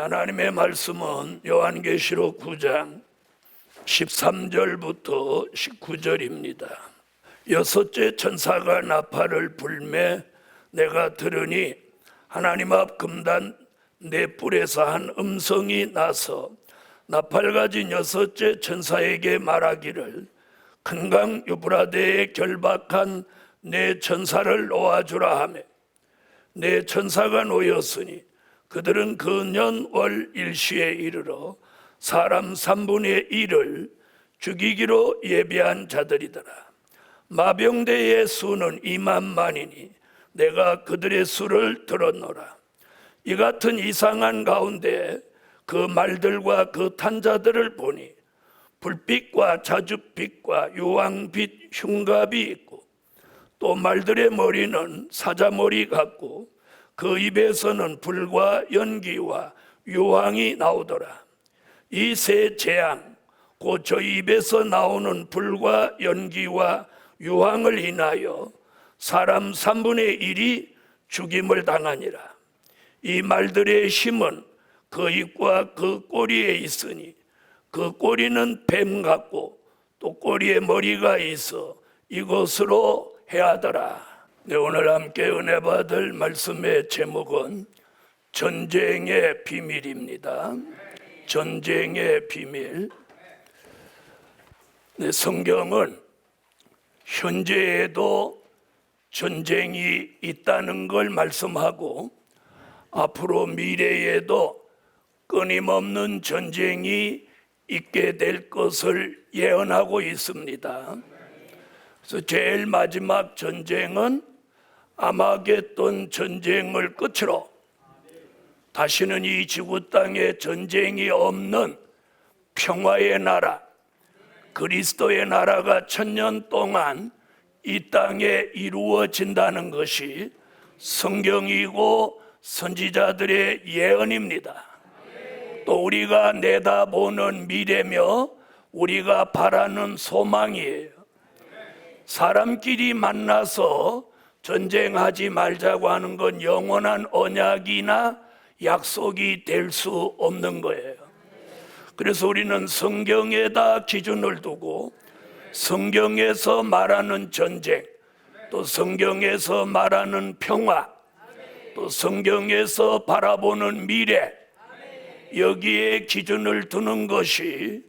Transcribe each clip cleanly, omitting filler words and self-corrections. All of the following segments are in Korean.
하나님의 말씀은 요한계시록 9장 13절부터 19절입니다. 여섯째 천사가 나팔을 불매 내가 들으니 하나님 앞 금단 네 뿔에서 한 음성이 나서 나팔 가진 여섯째 천사에게 말하기를 큰 강 유브라데에 결박한 네 천사를 놓아주라 하며 네 천사가 놓였으니 그들은 그 년 월 일시에 이르러 사람 3분의 1을 죽이기로 예비한 자들이더라. 마병대의 수는 2만만이니 내가 그들의 수를 들었노라. 이 같은 이상한 가운데 그 말들과 그 탄자들을 보니 불빛과 자줏빛과 유황빛 흉갑이 있고 또 말들의 머리는 사자머리 같고 그 입에서는 불과 연기와 유황이 나오더라. 이 세 재앙 곧 저 입에서 나오는 불과 연기와 유황을 인하여 사람 3분의 1이 죽임을 당하니라. 이 말들의 힘은 그 입과 그 꼬리에 있으니 그 꼬리는 뱀 같고 또 꼬리에 머리가 있어 이것으로 해하더라. 네, 오늘 함께 은혜 받을 말씀의 제목은 전쟁의 비밀입니다. 전쟁의 비밀. 네, 성경은 현재에도 전쟁이 있다는 걸 말씀하고 앞으로 미래에도 끊임없는 전쟁이 있게 될 것을 예언하고 있습니다. 그래서 제일 마지막 전쟁은 아마겟돈 전쟁을 끝으로 다시는 이 지구 땅에 전쟁이 없는 평화의 나라, 그리스도의 나라가 1000년 동안 이 땅에 이루어진다는 것이 성경이고 선지자들의 예언입니다. 또 우리가 내다보는 미래며 우리가 바라는 소망이에요. 사람끼리 만나서 전쟁하지 말자고 하는 건 영원한 언약이나 약속이 될 수 없는 거예요. 그래서 우리는 성경에다 기준을 두고 성경에서 말하는 전쟁, 또 성경에서 말하는 평화, 또 성경에서 바라보는 미래, 여기에 기준을 두는 것이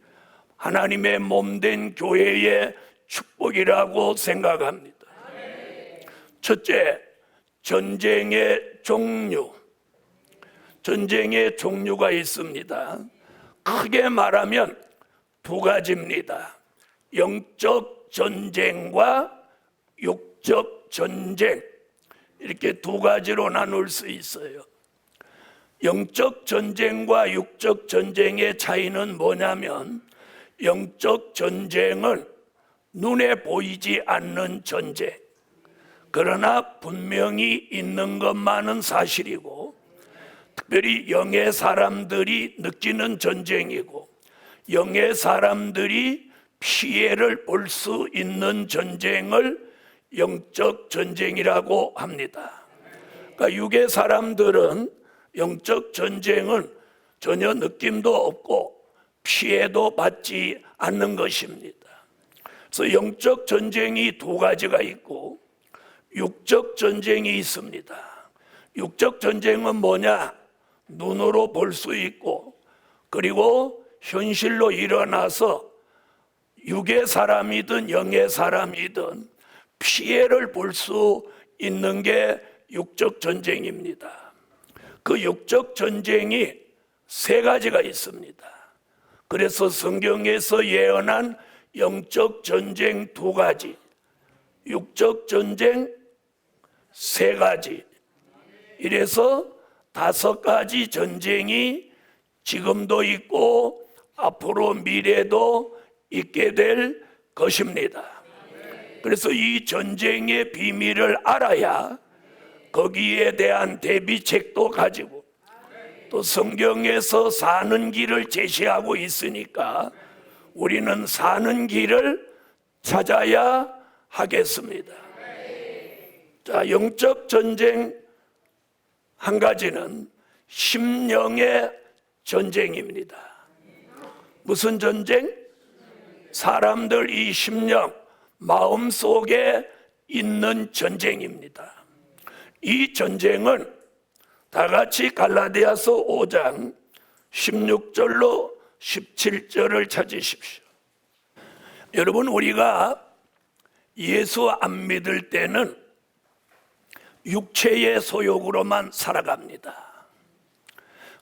하나님의 몸된 교회의 축복이라고 생각합니다. 첫째, 전쟁의 종류. 전쟁의 종류가 있습니다. 크게 말하면 두 가지입니다. 영적 전쟁과 육적 전쟁, 이렇게 두 가지로 나눌 수 있어요. 영적 전쟁과 육적 전쟁의 차이는 뭐냐면 영적 전쟁은 눈에 보이지 않는 전쟁, 그러나 분명히 있는 것만은 사실이고 특별히 영의 사람들이 느끼는 전쟁이고 영의 사람들이 피해를 볼 수 있는 전쟁을 영적 전쟁이라고 합니다. 그러니까 육의 사람들은 영적 전쟁은 전혀 느낌도 없고 피해도 받지 않는 것입니다. 그래서 영적 전쟁이 두 가지가 있고 육적 전쟁이 있습니다. 육적 전쟁은 뭐냐? 눈으로 볼 수 있고 그리고 현실로 일어나서 육의 사람이든 영의 사람이든 피해를 볼 수 있는 게 육적 전쟁입니다. 그 육적 전쟁이 세 가지가 있습니다. 그래서 성경에서 예언한 영적 전쟁 두 가지, 육적 전쟁 세 가지, 이래서 5가지 전쟁이 지금도 있고 앞으로 미래도 있게 될 것입니다. 그래서 이 전쟁의 비밀을 알아야 거기에 대한 대비책도 가지고 또 성경에서 사는 길을 제시하고 있으니까 우리는 사는 길을 찾아야 하겠습니다. 자, 영적 전쟁 한 가지는 심령의 전쟁입니다. 무슨 전쟁? 사람들 이 심령, 마음속에 있는 전쟁입니다. 이 전쟁은 다 같이 갈라디아서 5장 16절로 17절을 찾으십시오. 여러분, 우리가 예수 안 믿을 때는 육체의 소욕으로만 살아갑니다.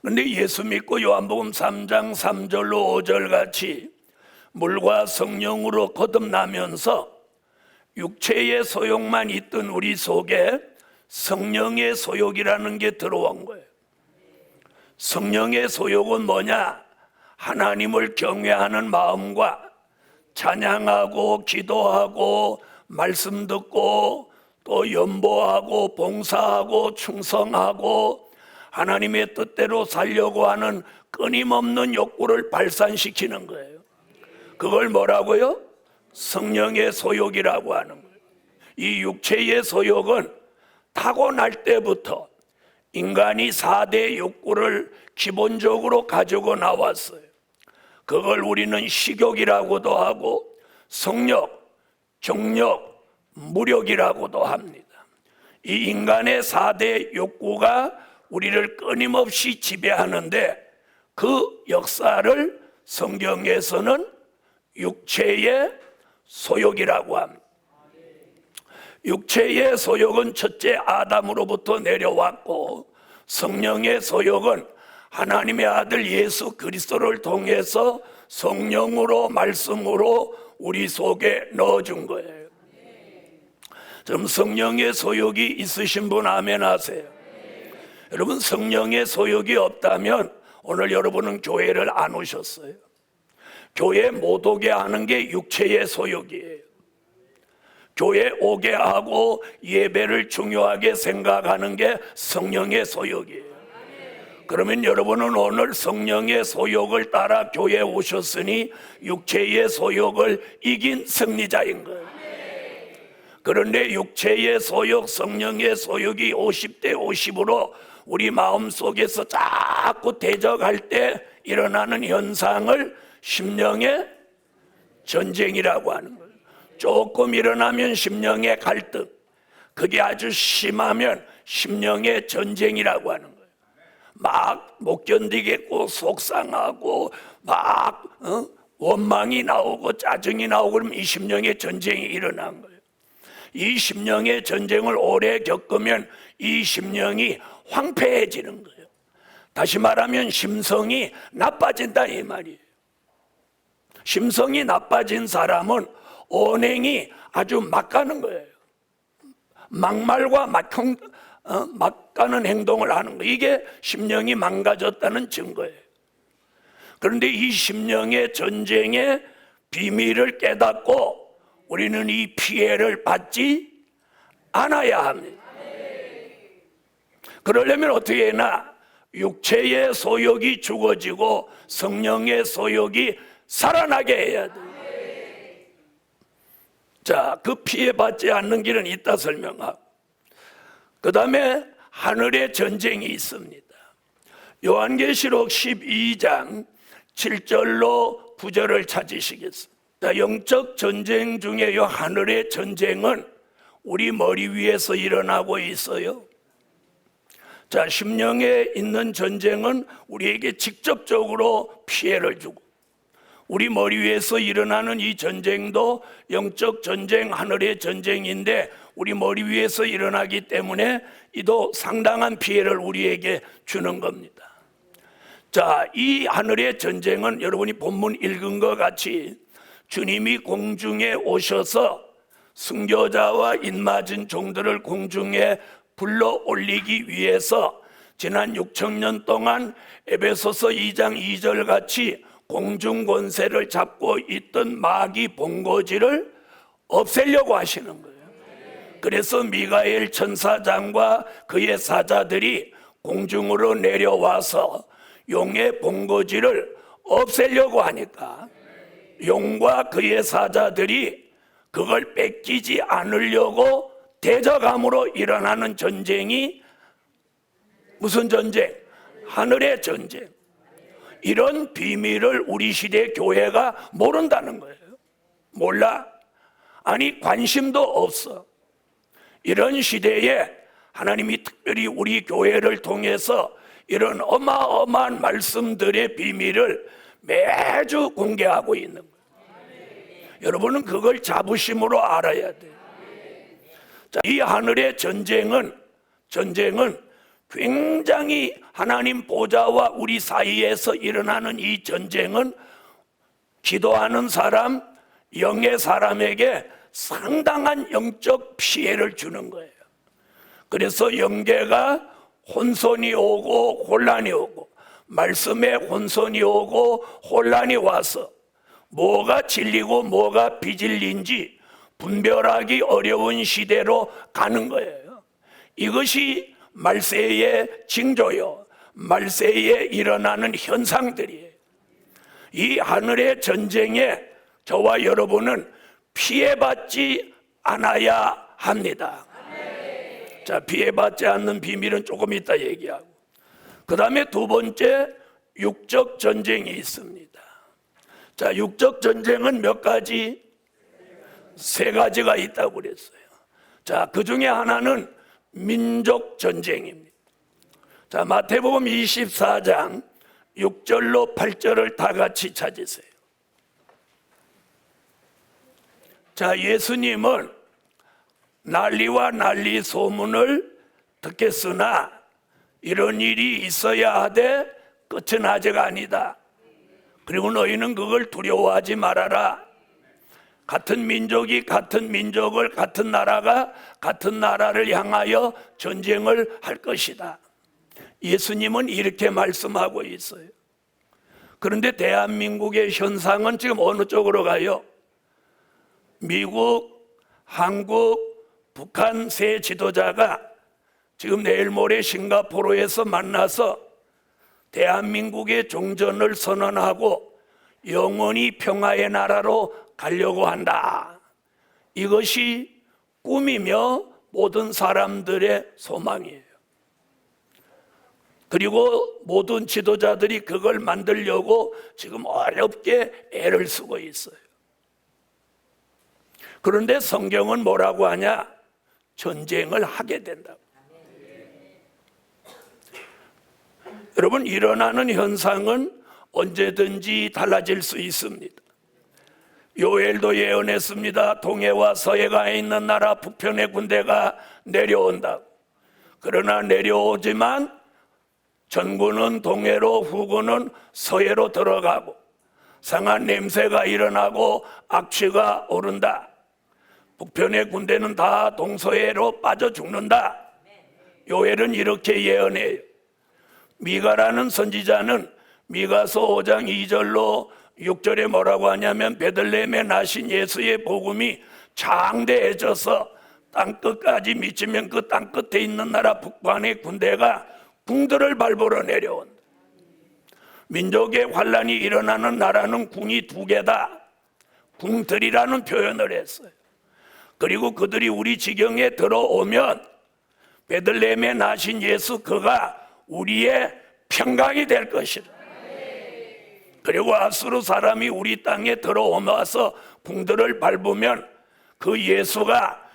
그런데 예수 믿고 요한복음 3장 3절로 5절 같이 물과 성령으로 거듭나면서 육체의 소욕만 있던 우리 속에 성령의 소욕이라는 게 들어온 거예요. 성령의 소욕은 뭐냐? 하나님을 경외하는 마음과 찬양하고 기도하고 말씀 듣고 또 연보하고 봉사하고 충성하고 하나님의 뜻대로 살려고 하는 끊임없는 욕구를 발산시키는 거예요. 그걸 뭐라고요? 성령의 소욕이라고 하는 거예요. 이 육체의 소욕은 타고날 때부터 인간이 4대 욕구를 기본적으로 가지고 나왔어요. 그걸 우리는 식욕이라고도 하고 성욕, 정욕, 무력이라고도 합니다. 이 인간의 4대 욕구가 우리를 끊임없이 지배하는데 그 역사를 성경에서는 육체의 소욕이라고 합니다. 육체의 소욕은 첫째 아담으로부터 내려왔고 성령의 소욕은 하나님의 아들 예수 그리스도를 통해서 성령으로 말씀으로 우리 속에 넣어준 거예요. 그럼 성령의 소욕이 있으신 분 아멘 하세요. 여러분, 성령의 소욕이 없다면 오늘 여러분은 교회를 안 오셨어요. 교회 못 오게 하는 게 육체의 소욕이에요. 교회 오게 하고 예배를 중요하게 생각하는 게 성령의 소욕이에요. 그러면 여러분은 오늘 성령의 소욕을 따라 교회에 오셨으니 육체의 소욕을 이긴 승리자인 거예요. 그런데 육체의 소욕, 성령의 소욕이 50대 50으로 우리 마음속에서 자꾸 대적할 때 일어나는 현상을 심령의 전쟁이라고 하는 거예요. 조금 일어나면 심령의 갈등, 그게 아주 심하면 심령의 전쟁이라고 하는 거예요. 막 못 견디겠고 속상하고 막 원망이 나오고 짜증이 나오고 그러면 이 심령의 전쟁이 일어난 거예요. 이 심령의 전쟁을 오래 겪으면 이 심령이 황폐해지는 거예요. 다시 말하면 심성이 나빠진다 이 말이에요. 심성이 나빠진 사람은 언행이 아주 막 가는 거예요. 막말과 막 가는 행동을 하는 거예요. 이게 심령이 망가졌다는 증거예요. 그런데 이 심령의 전쟁의 비밀을 깨닫고 우리는 이 피해를 받지 않아야 합니다. 그러려면 어떻게 해나 육체의 소욕이 죽어지고 성령의 소욕이 살아나게 해야 돼요. 자, 그 피해받지 않는 길은 이따 설명하고, 그 다음에 하늘의 전쟁이 있습니다. 요한계시록 12장 7절로 9절을 찾으시겠습니다. 자, 영적 전쟁 중에 이 하늘의 전쟁은 우리 머리 위에서 일어나고 있어요. 자, 심령에 있는 전쟁은 우리에게 직접적으로 피해를 주고, 우리 머리 위에서 일어나는 이 전쟁도 영적 전쟁, 하늘의 전쟁인데 우리 머리 위에서 일어나기 때문에 이도 상당한 피해를 우리에게 주는 겁니다. 자, 이 하늘의 전쟁은 여러분이 본문 읽은 것 같이 주님이 공중에 오셔서 순교자와 입맞은 종들을 공중에 불러 올리기 위해서 지난 6,000년 동안 에베소서 2장 2절 같이 공중 권세를 잡고 있던 마귀 본거지를 없애려고 하시는 거예요. 그래서 미가엘 천사장과 그의 사자들이 공중으로 내려와서 용의 본거지를 없애려고 하니까 용과 그의 사자들이 그걸 뺏기지 않으려고 대적함으로 일어나는 전쟁이 무슨 전쟁? 하늘의 전쟁. 이런 비밀을 우리 시대 교회가 모른다는 거예요. 몰라? 아니, 관심도 없어. 이런 시대에 하나님이 특별히 우리 교회를 통해서 이런 어마어마한 말씀들의 비밀을 매주 공개하고 있는 거예요. 여러분은 그걸 자부심으로 알아야 돼요. 자, 이 하늘의 전쟁은 굉장히 하나님 보좌와 우리 사이에서 일어나는 이 전쟁은 기도하는 사람, 영의 사람에게 상당한 영적 피해를 주는 거예요. 그래서 영계가 혼선이 오고 혼란이 오고, 말씀에 혼선이 오고 혼란이 와서 뭐가 진리고 뭐가 비진리인지 분별하기 어려운 시대로 가는 거예요. 이것이 말세의 징조요, 말세에 일어나는 현상들이에요. 이 하늘의 전쟁에 저와 여러분은 피해받지 않아야 합니다. 자, 피해받지 않는 비밀은 조금 이따 얘기하고, 그 다음에 두 번째, 육적 전쟁이 있습니다. 자, 육적 전쟁은 몇 가지? 세 가지가 있다고 그랬어요. 자, 그 중에 하나는 민족 전쟁입니다. 자, 마태복음 24장 6절로 8절을 다 같이 찾으세요. 자, 예수님은 난리와 난리 소문을 듣겠으나 이런 일이 있어야 하되 끝은 아직 아니다. 그리고 너희는 그걸 두려워하지 말아라. 같은 민족이 같은 민족을, 같은 나라가 같은 나라를 향하여 전쟁을 할 것이다. 예수님은 이렇게 말씀하고 있어요. 그런데 대한민국의 현상은 지금 어느 쪽으로 가요? 미국, 한국, 북한 세 지도자가 지금 내일 모레 싱가포르에서 만나서 대한민국의 종전을 선언하고 영원히 평화의 나라로 가려고 한다. 이것이 꿈이며 모든 사람들의 소망이에요. 그리고 모든 지도자들이 그걸 만들려고 지금 어렵게 애를 쓰고 있어요. 그런데 성경은 뭐라고 하냐? 전쟁을 하게 된다고. 여러분, 일어나는 현상은 언제든지 달라질 수 있습니다. 요엘도 예언했습니다. 동해와 서해가 있는 나라 북편의 군대가 내려온다. 그러나 내려오지만 전군은 동해로, 후군은 서해로 들어가고 상한 냄새가 일어나고 악취가 오른다. 북편의 군대는 다 동서해로 빠져 죽는다. 요엘은 이렇게 예언해요. 미가라는 선지자는 미가서 5장 2절로 6절에 뭐라고 하냐면, 베들레헴에 나신 예수의 복음이 장대해져서 땅끝까지 미치면 그 땅끝에 있는 나라 북방의 군대가 궁들을 밟으러 내려온다. 민족의 환란이 일어나는 나라는 궁이 두 개다. 궁들이라는 표현을 했어요. 그리고 그들이 우리 지경에 들어오면 베들레헴에 나신 예수, 그가 우리의 평강이 될 것이다. 그리고 아수르 사람이 우리 땅에 들어오면서 궁들을 밟으면 그 예수가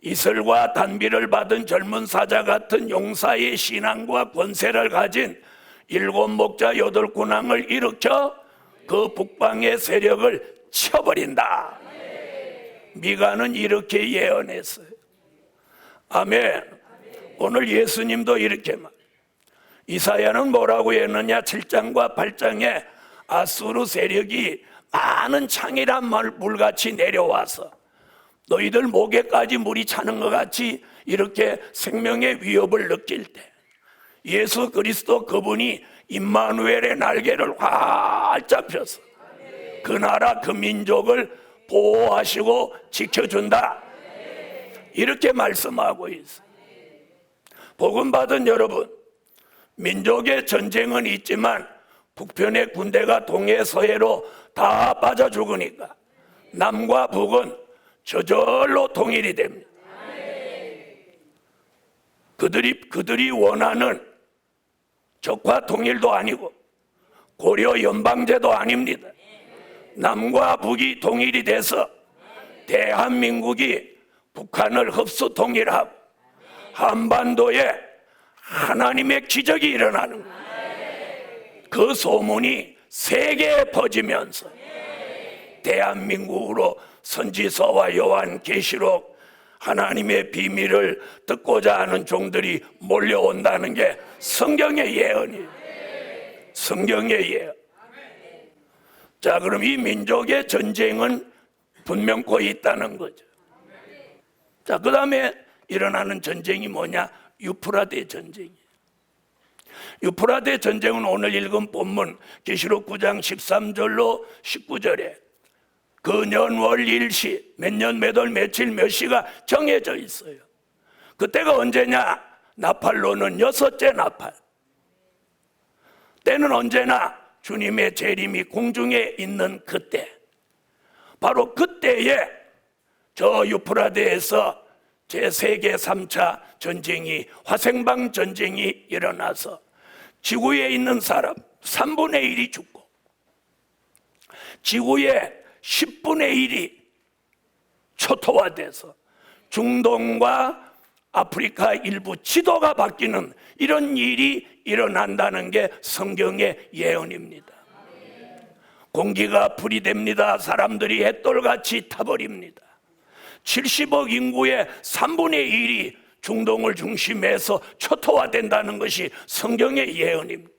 이슬과 단비를 받은 젊은 사자 같은 용사의 신앙과 권세를 가진 7 목자 8 군왕을 일으켜 그 북방의 세력을 쳐버린다. 미가는 이렇게 예언했어요. 아멘. 오늘 예수님도 이렇게 말. 이사야는 뭐라고 했느냐? 7장과 8장에 아수르 세력이 많은 창이란 물같이 내려와서 너희들 목에까지 물이 차는 것 같이 이렇게 생명의 위협을 느낄 때 예수 그리스도 그분이 임마누엘의 날개를 활짝 펴서 그 나라 그 민족을 보호하시고 지켜준다. 이렇게 말씀하고 있어요. 복음 받은 여러분, 민족의 전쟁은 있지만 북편의 군대가 동해 서해로 다 빠져 죽으니까 남과 북은 저절로 통일이 됩니다. 그들이 원하는 적화 통일도 아니고 고려 연방제도 아닙니다. 남과 북이 통일이 돼서 대한민국이 북한을 흡수 통일하고 한반도에 하나님의 기적이 일어나는 거예요. 그 소문이 세계에 퍼지면서 대한민국으로 선지서와 요한계시록 하나님의 비밀을 듣고자 하는 종들이 몰려온다는 게 성경의 예언이에요. 성경의 예언. 자, 그럼 이 민족의 전쟁은 분명코 있다는 거죠. 자, 그 다음에 일어나는 전쟁이 뭐냐? 유프라데 전쟁이에요. 유프라데 전쟁은 오늘 읽은 본문 계시록 9장 13절로 19절에 그 년월 일시 몇 년 몇 월 며칠 몇 시가 정해져 있어요. 그때가 언제냐? 나팔로는 6째 나팔. 때는 언제나 주님의 재림이 공중에 있는 그때, 바로 그때에 저 유프라데에서 제3계 3차 전쟁이, 화생방 전쟁이 일어나서 지구에 있는 사람 3분의 1이 죽고 지구의 10분의 1이 초토화돼서 중동과 아프리카 일부 지도가 바뀌는 이런 일이 일어난다는 게 성경의 예언입니다. 공기가 불이 됩니다. 사람들이 햇돌같이 타버립니다. 70억 인구의 3분의 1이 중동을 중심해서 초토화된다는 것이 성경의 예언입니다.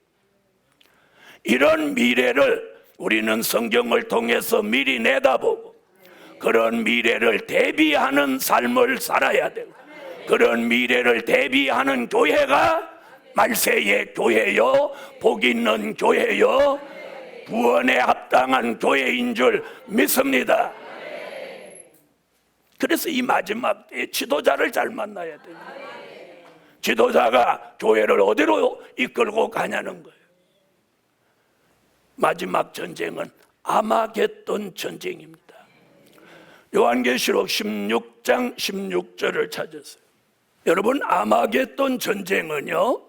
이런 미래를 우리는 성경을 통해서 미리 내다보고 그런 미래를 대비하는 삶을 살아야 되고, 그런 미래를 대비하는 교회가 말세의 교회요, 복 있는 교회요, 구원에 합당한 교회인 줄 믿습니다. 그래서 이 마지막 때에 지도자를 잘 만나야 돼요. 지도자가 교회를 어디로 이끌고 가냐는 거예요. 마지막 전쟁은 아마겟돈 전쟁입니다. 요한계시록 16장 16절을 찾으세요. 여러분, 아마겟돈 전쟁은요,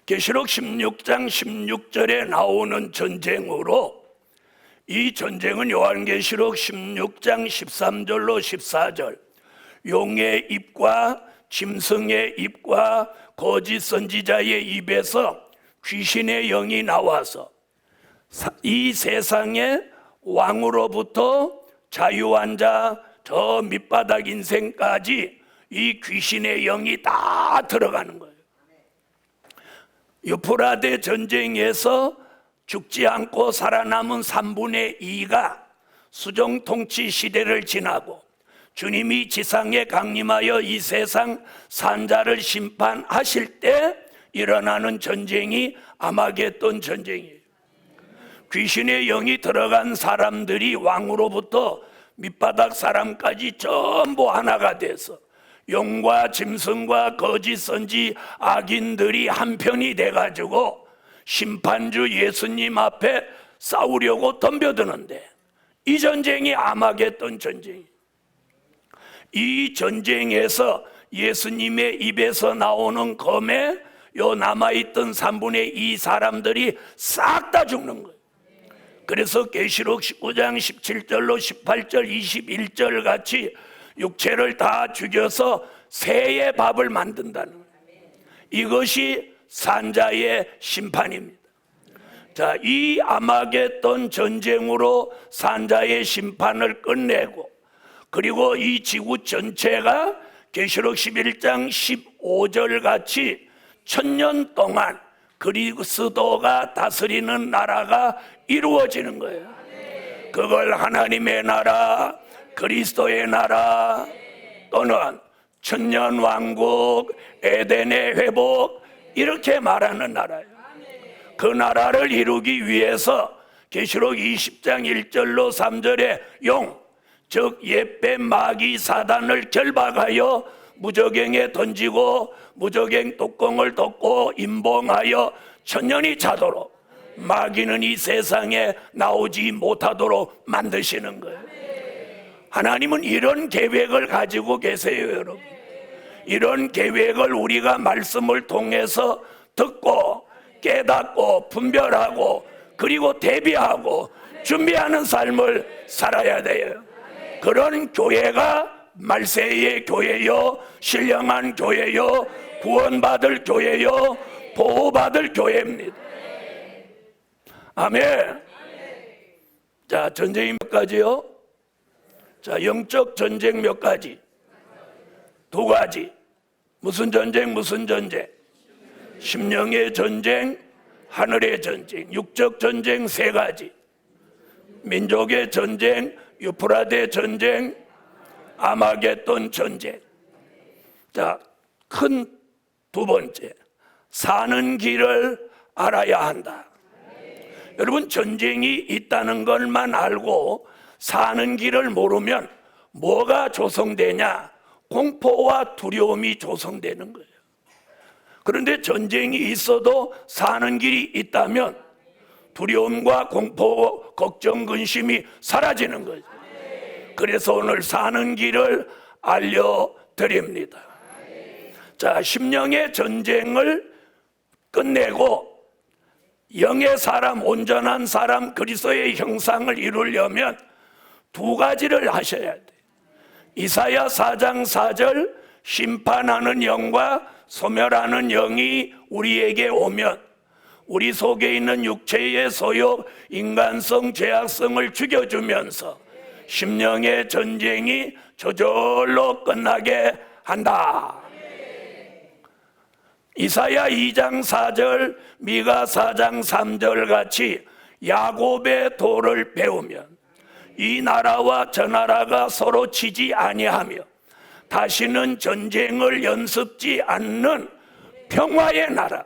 계시록 16장 16절에 나오는 전쟁으로, 이 전쟁은 요한계시록 16장 13절로 14절 용의 입과 짐승의 입과 거짓 선지자의 입에서 귀신의 영이 나와서 이 세상의 왕으로부터 자유한 자, 저 밑바닥 인생까지 이 귀신의 영이 다 들어가는 거예요. 유프라데 전쟁에서 죽지 않고 살아남은 3분의 2가 수종 통치 시대를 지나고 주님이 지상에 강림하여 이 세상 산자를 심판하실 때 일어나는 전쟁이 아마겟돈 전쟁이에요. 귀신의 영이 들어간 사람들이 왕으로부터 밑바닥 사람까지 전부 하나가 돼서 용과 짐승과 거짓 선지 악인들이 한편이 돼가지고 심판주 예수님 앞에 싸우려고 덤벼드는데, 이 전쟁이 아마겟돈 전쟁이에요. 이 전쟁에서 예수님의 입에서 나오는 검에 요 남아있던 3분의 2 사람들이 싹 다 죽는 거예요. 그래서 계시록 19장 17절로 18절 21절 같이 육체를 다 죽여서 새의 밥을 만든다는 거예요. 이것이 산자의 심판입니다. 자, 이 아마겟돈 전쟁으로 산자의 심판을 끝내고, 그리고 이 지구 전체가 계시록 11장 15절 같이 1000년 동안 그리스도가 다스리는 나라가 이루어지는 거예요. 그걸 하나님의 나라, 그리스도의 나라, 또는 천년왕국, 에덴의 회복, 이렇게 말하는 나라예요. 그 나라를 이루기 위해서 계시록 20장 1절로 3절에 용, 즉 옛뱀 마귀 사단을 결박하여 무저갱에 던지고 무저갱 뚜껑을 덮고 임봉하여 천년이 차도록, 마귀는 이 세상에 나오지 못하도록 만드시는 거예요. 하나님은 이런 계획을 가지고 계세요, 여러분. 이런 계획을 우리가 말씀을 통해서 듣고 깨닫고 분별하고 그리고 대비하고 준비하는 삶을 살아야 돼요. 그런 교회가 말세의 교회요, 신령한 교회요, 구원받을 교회요, 보호받을 교회입니다. 아멘. 자, 전쟁이 몇 가지요? 자, 영적 전쟁 몇 가지? 두 가지. 무슨 전쟁, 무슨 전쟁? 심령의 전쟁, 하늘의 전쟁. 육적 전쟁 세 가지. 민족의 전쟁, 유프라데 전쟁, 아마겟돈 전쟁. 자, 큰 두 번째, 사는 길을 알아야 한다. 여러분, 전쟁이 있다는 것만 알고 사는 길을 모르면 뭐가 조성되냐? 공포와 두려움이 조성되는 거예요. 그런데 전쟁이 있어도 사는 길이 있다면 두려움과 공포, 걱정, 근심이 사라지는 거죠. 그래서 오늘 사는 길을 알려드립니다. 자, 심령의 전쟁을 끝내고 영의 사람, 온전한 사람, 그리스도의 형상을 이루려면 두 가지를 하셔야 돼요. 이사야 4장 4절, 심판하는 영과 소멸하는 영이 우리에게 오면 우리 속에 있는 육체의 소욕, 인간성, 죄악성을 죽여주면서 심령의 전쟁이 저절로 끝나게 한다. 이사야 2장 4절, 미가 4장 3절 같이 야곱의 도를 배우면 이 나라와 저 나라가 서로 치지 아니하며 다시는 전쟁을 연습지 않는 평화의 나라,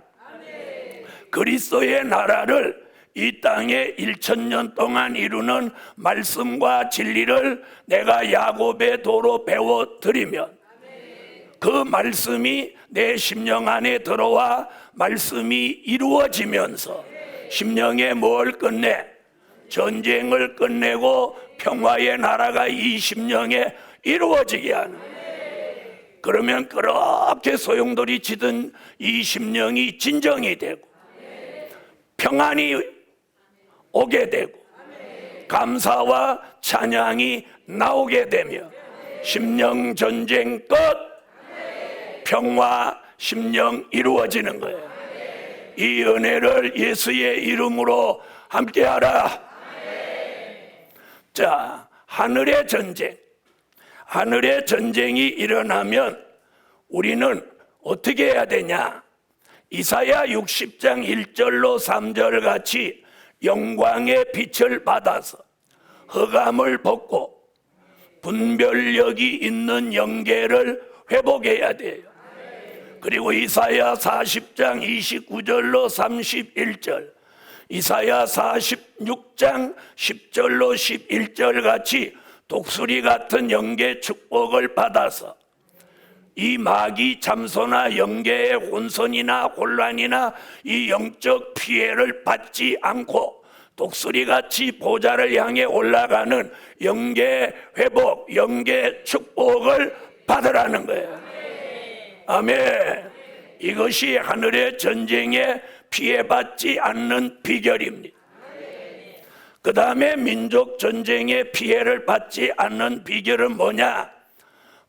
그리스도의 나라를 이 땅에 1000년 동안 이루는 말씀과 진리를 내가 야곱의 도로 배워드리면 그 말씀이 내 심령 안에 들어와 말씀이 이루어지면서 심령에 뭘 끝내? 전쟁을 끝내고 평화의 나라가 이 심령에 이루어지게 하는 거예요. 그러면 그렇게 소용돌이 치던 이 심령이 진정이 되고 평안이 오게 되고 감사와 찬양이 나오게 되며 심령 전쟁 끝, 평화 심령 이루어지는 거예요. 이 은혜를 예수의 이름으로 함께하라. 자, 하늘의 전쟁. 하늘의 전쟁이 일어나면 우리는 어떻게 해야 되냐? 이사야 60장 1절로 3절 같이 영광의 빛을 받아서 흑암을 벗고 분별력이 있는 영계를 회복해야 돼요. 그리고 이사야 40장 29절로 31절, 이사야 46장 10절로 11절 같이 독수리 같은 영계 축복을 받아서 이 마귀 잠소나 영계의 혼선이나 혼란이나 이 영적 피해를 받지 않고 독수리같이 보좌를 향해 올라가는 영계 회복, 영계 축복을 받으라는 거예요. 아멘. 이것이 하늘의 전쟁에 피해받지 않는 비결입니다. 그 다음에 민족 전쟁에 피해를 받지 않는 비결은 뭐냐?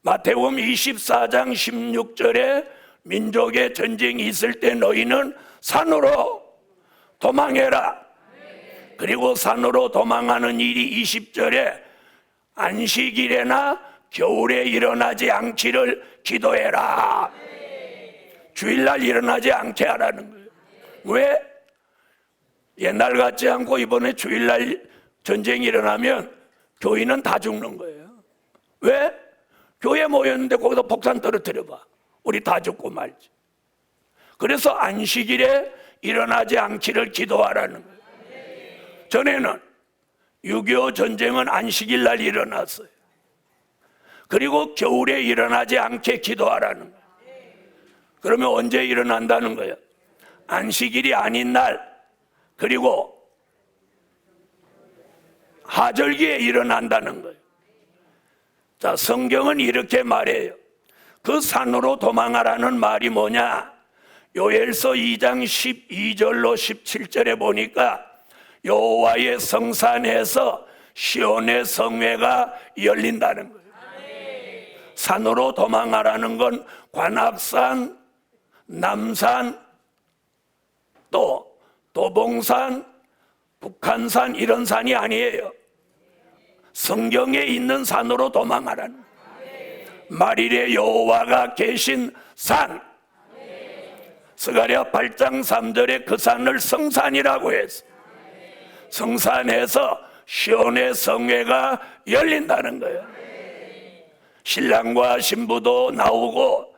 마태복음 24장 16절에 민족의 전쟁이 있을 때 너희는 산으로 도망해라. 그리고 산으로 도망하는 일이 20절에 안식일에나 겨울에 일어나지 않기를 기도해라. 주일날 일어나지 않게 하라는 거예요. 왜? 옛날 같지 않고 이번에 주일날 전쟁이 일어나면 교인은 다 죽는 거예요. 왜? 교회 모였는데 거기다 폭탄 떨어뜨려봐. 우리 다 죽고 말지. 그래서 안식일에 일어나지 않기를 기도하라는 거예요. 전에는 6.25 전쟁은 안식일 날 일어났어요. 그리고 겨울에 일어나지 않게 기도하라는 거예요. 그러면 언제 일어난다는 거예요? 안식일이 아닌 날, 그리고 하절기에 일어난다는 거예요. 자, 성경은 이렇게 말해요. 그 산으로 도망하라는 말이 뭐냐? 요엘서 2장 12절로 17절에 보니까 여호와의 성산에서 시온의 성회가 열린다는 거예요. 산으로 도망하라는 건 관악산, 남산, 또 도봉산, 북한산 이런 산이 아니에요. 성경에 있는 산으로 도망하라는 거예요. 만일에 여호와가 계신 산, 스가랴 8장 3절에 그 산을 성산이라고 했어요. 성산에서 시온의 성회가 열린다는 거예요. 신랑과 신부도 나오고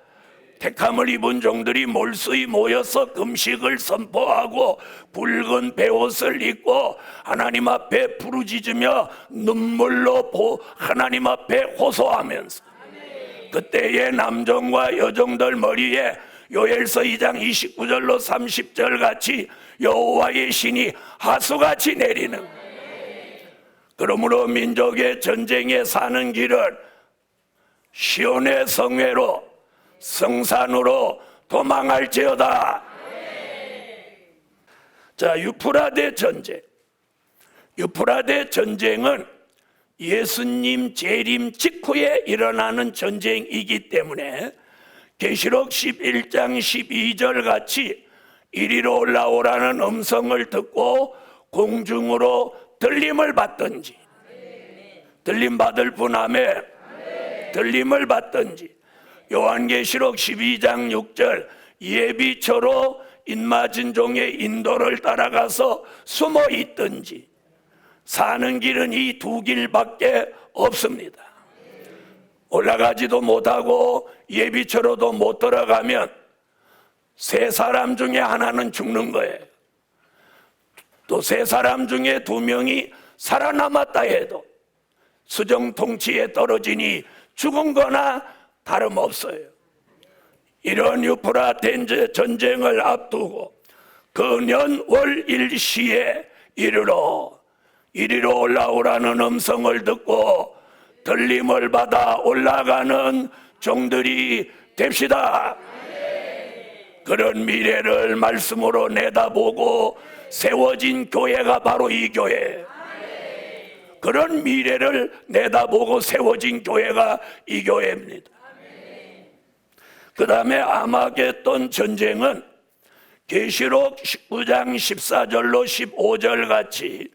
택함을 입은 종들이 몰수히 모여서 금식을 선포하고 붉은 베옷을 입고 하나님 앞에 부르짖으며 눈물로 하나님 앞에 호소하면서, 그때의 남종과 여종들 머리에 요엘서 2장 29절로 30절 같이 여호와의 신이 하수같이 내리는 거예요. 그러므로 민족의 전쟁에 사는 길은 시온의 성회로, 성산으로 도망할지어다. 자, 유프라데 전쟁. 유프라데 전쟁은 예수님 재림 직후에 일어나는 전쟁이기 때문에 계시록 11장 12절 같이 이리로 올라오라는 음성을 듣고 공중으로 들림을 받든지, 들림 받을 분 아멘, 들림을 받든지, 요한계시록 12장 6절 예비처로 인맞은 종의 인도를 따라가서 숨어 있든지, 사는 길은 이 두 길밖에 없습니다. 올라가지도 못하고 예비처로도 못 들어가면 세 사람 중에 하나는 죽는 거예요. 또 세 사람 중에 두 명이 살아남았다 해도 수정 통치에 떨어지니 죽은 거나 다름없어요. 이런 유프라테 전쟁을 앞두고 그년 월 일시에 이리로 올라오라는 음성을 듣고 들림을 받아 올라가는 종들이 됩시다. 그런 미래를 말씀으로 내다보고 세워진 교회가 바로 이 교회예요. 그런 미래를 내다보고 세워진 교회가 이 교회입니다. 그 다음에 아마겟돈 전쟁은 계시록 19장 14절로 15절 같이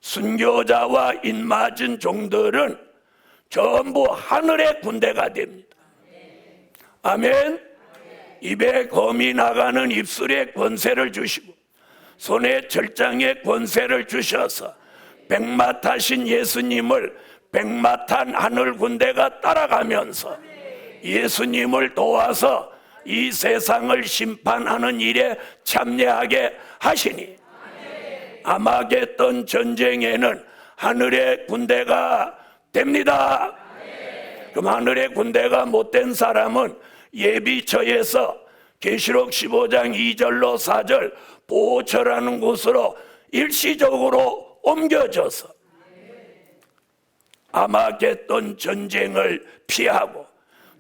순교자와 인맞은 종들은 전부 하늘의 군대가 됩니다. 아멘. 입에 검이 나가는 입술에 권세를 주시고 손에 절장의 권세를 주셔서 백마타신 예수님을 백마탄 하늘 군대가 따라가면서 예수님을 도와서 이 세상을 심판하는 일에 참여하게 하시니, 아마겟돈 전쟁에는 하늘의 군대가 됩니다. 그럼 하늘의 군대가 못된 사람은 예비처에서 계시록 15장 2절로 4절 보호처라는 곳으로 일시적으로 옮겨져서 아마겟돈 전쟁을 피하고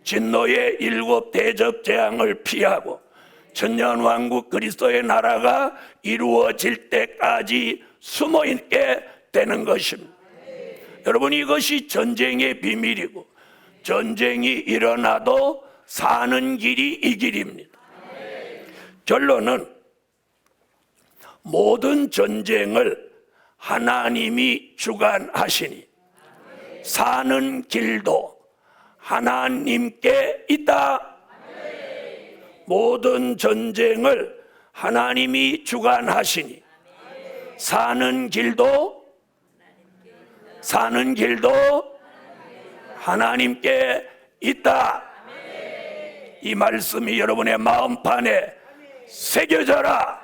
진노의 7 대접 재앙을 피하고 천년왕국 그리스도의 나라가 이루어질 때까지 숨어있게 되는 것입니다. 여러분, 이것이 전쟁의 비밀이고 전쟁이 일어나도 사는 길이 이 길입니다. 결론은 모든 전쟁을 하나님이 주관하시니 사는 길도 하나님께 있다. 모든 전쟁을 하나님이 주관하시니 사는 길도 하나님께 있다. 이 말씀이 여러분의 마음판에 새겨져라.